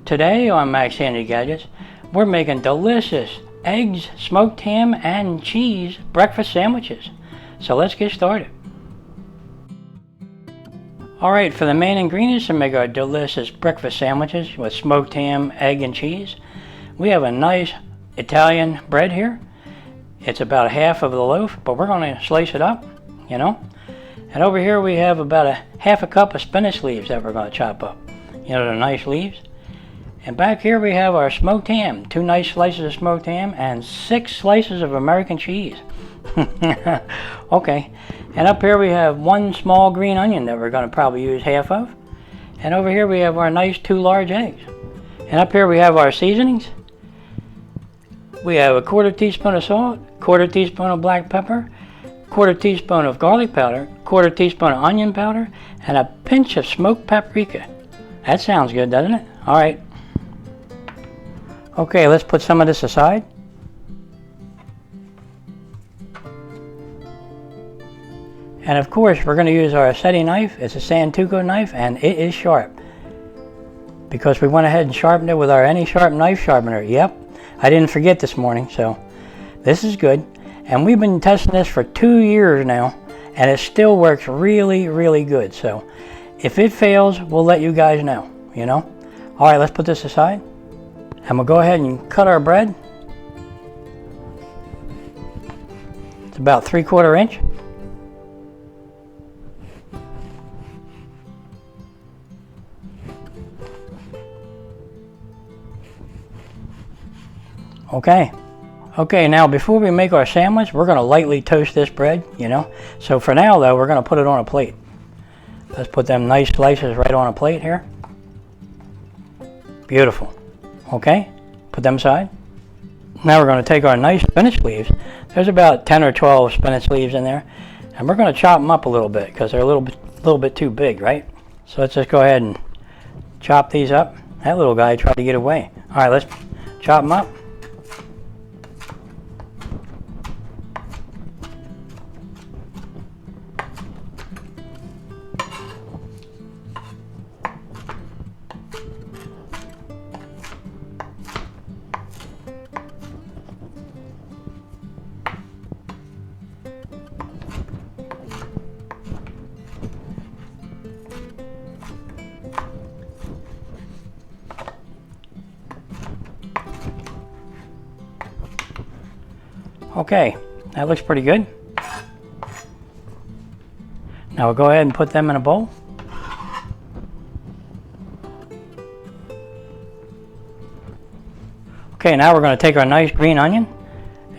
Today on Max Handy Gadgets, we're making delicious eggs, smoked ham, and cheese breakfast sandwiches. So let's get started. Alright, for the main ingredients to make our delicious breakfast sandwiches with smoked ham, egg, and cheese, we have a nice Italian bread here. It's about half of the loaf, but we're going to slice it up, you know. And over here we have about a half a cup of spinach leaves that we're going to chop up. You know, the nice leaves. And back here we have our smoked ham, 2 nice slices of smoked ham and 6 slices of American cheese. Okay, and up here we have 1 small green onion that we're going to probably use half of. And over here we have our nice 2 large eggs. And up here we have our seasonings. We have a 1/4 teaspoon of salt, 1/4 teaspoon of black pepper, 1/4 teaspoon of garlic powder, 1/4 teaspoon of onion powder, and a pinch of smoked paprika. That sounds good, doesn't it? Alright. Okay, let's put some of this aside. And of course, we're going to use our aceti knife. It's a Santoku knife, and it is sharp. Because we went ahead and sharpened it with our AnySharp knife sharpener. Yep, I didn't forget this morning, so this is good. And we've been testing this for 2 years now, and it still works really, really good. So if it fails, we'll let you guys know, you know. Alright, let's put this aside. And we'll go ahead and cut our bread. It's about 3/4 inch. Okay, now before we make our sandwich, we're going to lightly toast this bread, you know. So for now though, we're going to put it on a plate. Let's put them nice slices right on a plate here. Beautiful. Okay, put them aside. Now we're going to take our nice spinach leaves. There's about 10 or 12 spinach leaves in there. And we're going to chop them up a little bit because they're a little bit too big, right? So let's just go ahead and chop these up. That little guy tried to get away. Alright, let's chop them up. Okay, that looks pretty good. Now we'll go ahead and put them in a bowl. Okay, now we're going to take our nice green onion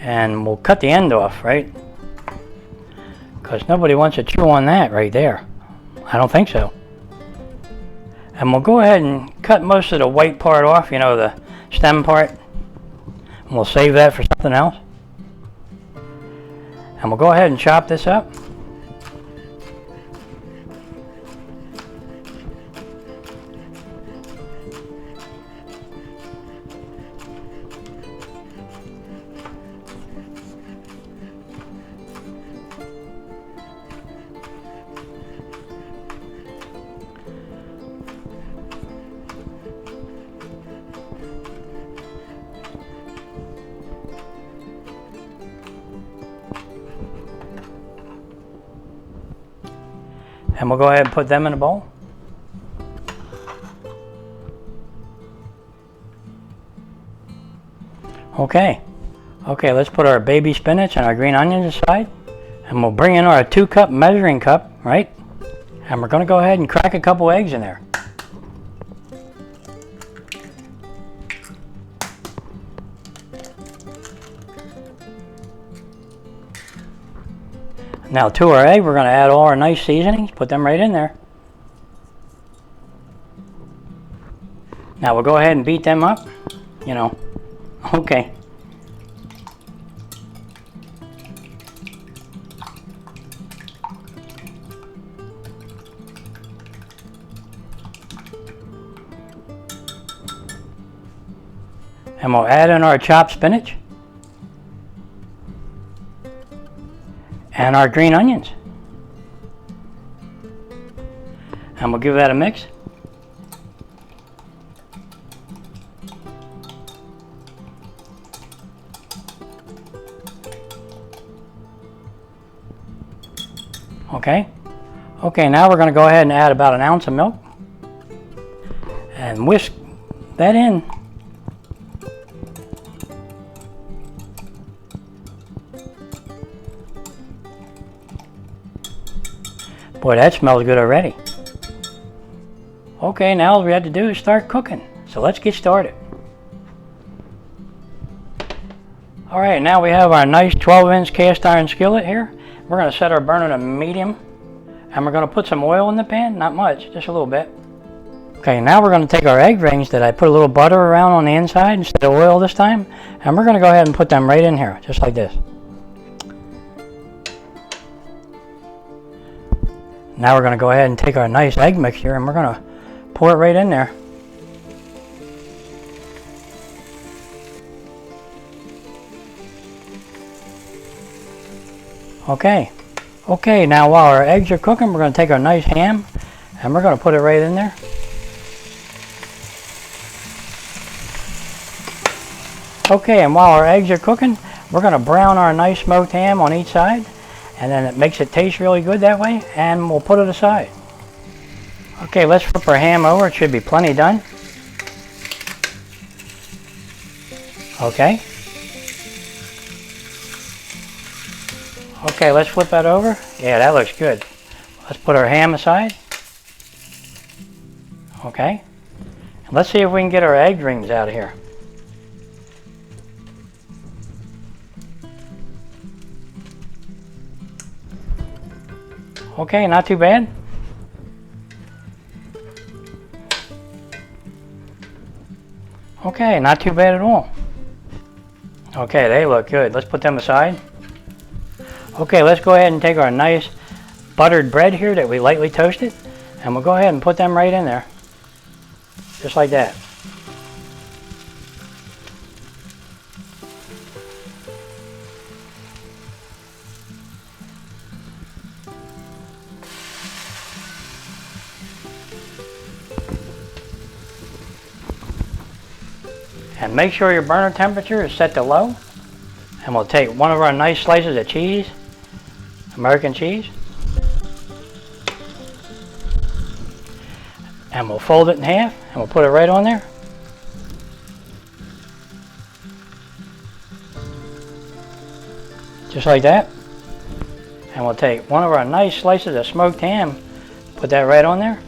and we'll cut the end off, right? Because nobody wants to chew on that right there. I don't think so. And we'll go ahead and cut most of the white part off, you know, the stem part. And we'll save that for something else. And we'll go ahead and chop this up. And we'll go ahead and put them in a bowl. Okay, let's put our baby spinach and our green onions aside. And we'll bring in our 2-cup measuring cup, right? And we're going to go ahead and crack a couple eggs in there. Now to our egg, we're going to add all our nice seasonings, put them right in there. Now we'll go ahead and beat them up, you know. Okay. And we'll add in our chopped spinach. And our green onions. And we'll give that a mix. Okay. Okay, now we're going to go ahead and add about 1 ounce of milk and whisk that in. Boy, that smells good already. Okay, now all we have to do is start cooking. So let's get started. Alright, now we have our nice 12-inch cast iron skillet here. We're going to set our burner to medium. And we're going to put some oil in the pan. Not much, just a little bit. Okay, now we're going to take our egg rings that I put a little butter around on the inside instead of oil this time. And we're going to go ahead and put them right in here, just like this. Now we're going to go ahead and take our nice egg mixture and we're going to pour it right in there. Okay. Okay, now while our eggs are cooking, we're going to take our nice ham and we're going to put it right in there. Okay, and while our eggs are cooking, we're going to brown our nice smoked ham on each side. And then it makes it taste really good that way, and we'll put it aside. Okay, let's flip our ham over. It should be plenty done. Okay. Okay, let's flip that over. Yeah, that looks good. Let's put our ham aside. Okay. And let's see if we can get our egg rings out of here. Okay, not too bad. Okay, not too bad at all. Okay, they look good. Let's put them aside. Okay, let's go ahead and take our nice buttered bread here that we lightly toasted, and we'll go ahead and put them right in there. Just like that. And make sure your burner temperature is set to low. And we'll take one of our nice slices of cheese, American cheese, and we'll fold it in half and we'll put it right on there. Just like that. And we'll take one of our nice slices of smoked ham, put that right on there.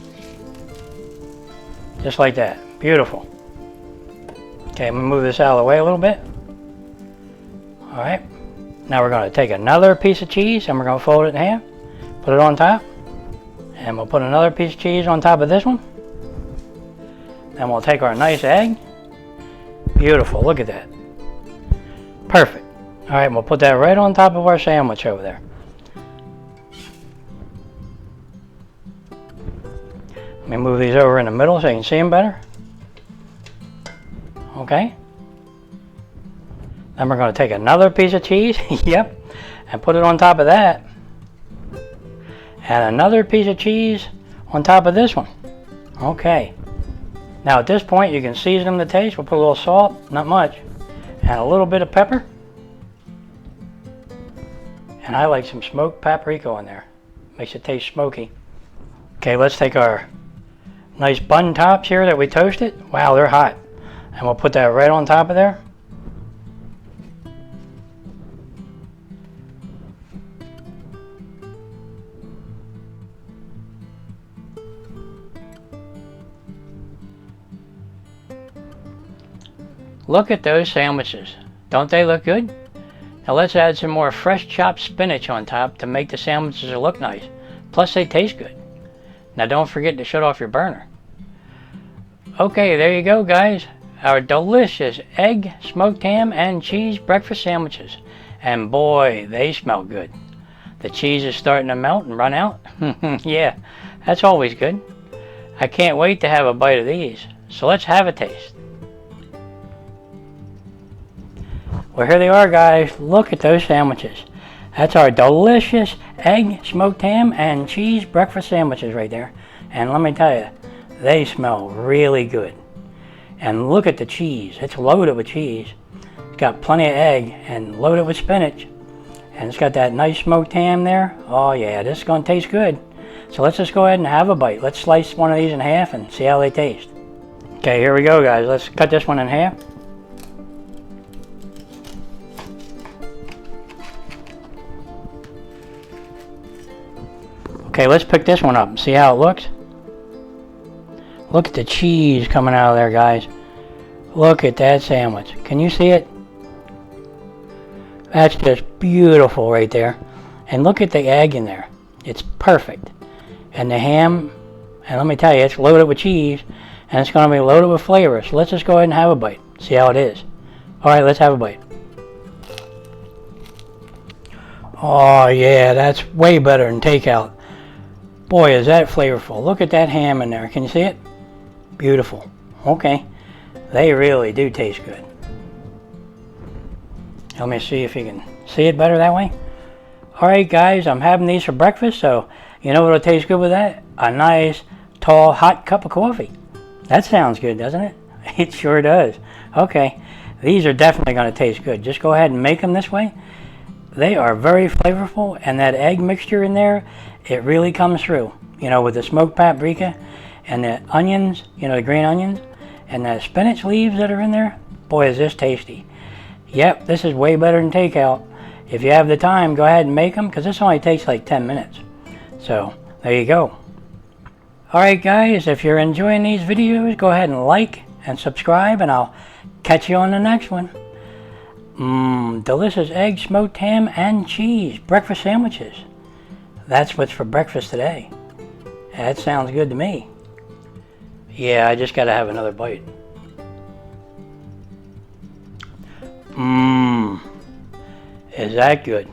Just like that. Beautiful. Okay, I'm going to move this out of the way a little bit. Alright, now we're going to take another piece of cheese and we're going to fold it in half, put it on top, and we'll put another piece of cheese on top of this one. Then we'll take our nice egg. Beautiful, look at that. Perfect. Alright, we'll put that right on top of our sandwich over there. Let me move these over in the middle so you can see them better. Okay. Then we're going to take another piece of cheese, yep, and put it on top of that. And another piece of cheese on top of this one. Okay. Now at this point you can season them to taste. We'll put a little salt, not much, and a little bit of pepper. And I like some smoked paprika on there. Makes it taste smoky. Okay, let's take our nice bun tops here that we toasted. Wow, they're hot. And we'll put that right on top of there. Look at those sandwiches. Don't they look good? Now let's add some more fresh chopped spinach on top to make the sandwiches look nice. Plus they taste good. Now don't forget to shut off your burner. Okay, there you go guys. Our delicious egg, smoked ham, and cheese breakfast sandwiches. And boy, they smell good. The cheese is starting to melt and run out. Yeah, that's always good. I can't wait to have a bite of these. So let's have a taste. Well, here they are, guys. Look at those sandwiches. That's our delicious egg, smoked ham, and cheese breakfast sandwiches right there. And let me tell you, they smell really good. And look at the cheese. It's loaded with cheese. It's got plenty of egg and loaded with spinach. And it's got that nice smoked ham there. Oh yeah, this is going to taste good. So let's just go ahead and have a bite. Let's slice one of these in half and see how they taste. Okay, here we go, guys. Let's cut this one in half. Okay, let's pick this one up and see how it looks. Look at the cheese coming out of there, guys. Look at that sandwich. Can you see it? That's just beautiful right there. And look at the egg in there. It's perfect. And the ham, and let me tell you, it's loaded with cheese, and it's going to be loaded with flavor. So let's just go ahead and have a bite. See how it is. Alright, let's have a bite. Oh yeah, that's way better than takeout. Boy, is that flavorful. Look at that ham in there. Can you see it? Beautiful. Okay. They really do taste good. Let me see if you can see it better that way. Alright guys, I'm having these for breakfast, so you know what'll taste good with that? A nice, tall, hot cup of coffee. That sounds good, doesn't it? It sure does. Okay, these are definitely going to taste good. Just go ahead and make them this way. They are very flavorful, and that egg mixture in there, it really comes through. You know, with the smoked paprika and the onions, you know, the green onions, and the spinach leaves that are in there. Boy, is this tasty. Yep, this is way better than takeout. If you have the time, go ahead and make them, because this only takes like 10 minutes. So, there you go. Alright guys, if you're enjoying these videos, go ahead and like and subscribe, and I'll catch you on the next one. Delicious egg, smoked ham, and cheese. Breakfast sandwiches. That's what's for breakfast today. That sounds good to me. Yeah, I just gotta have another bite. Is that good?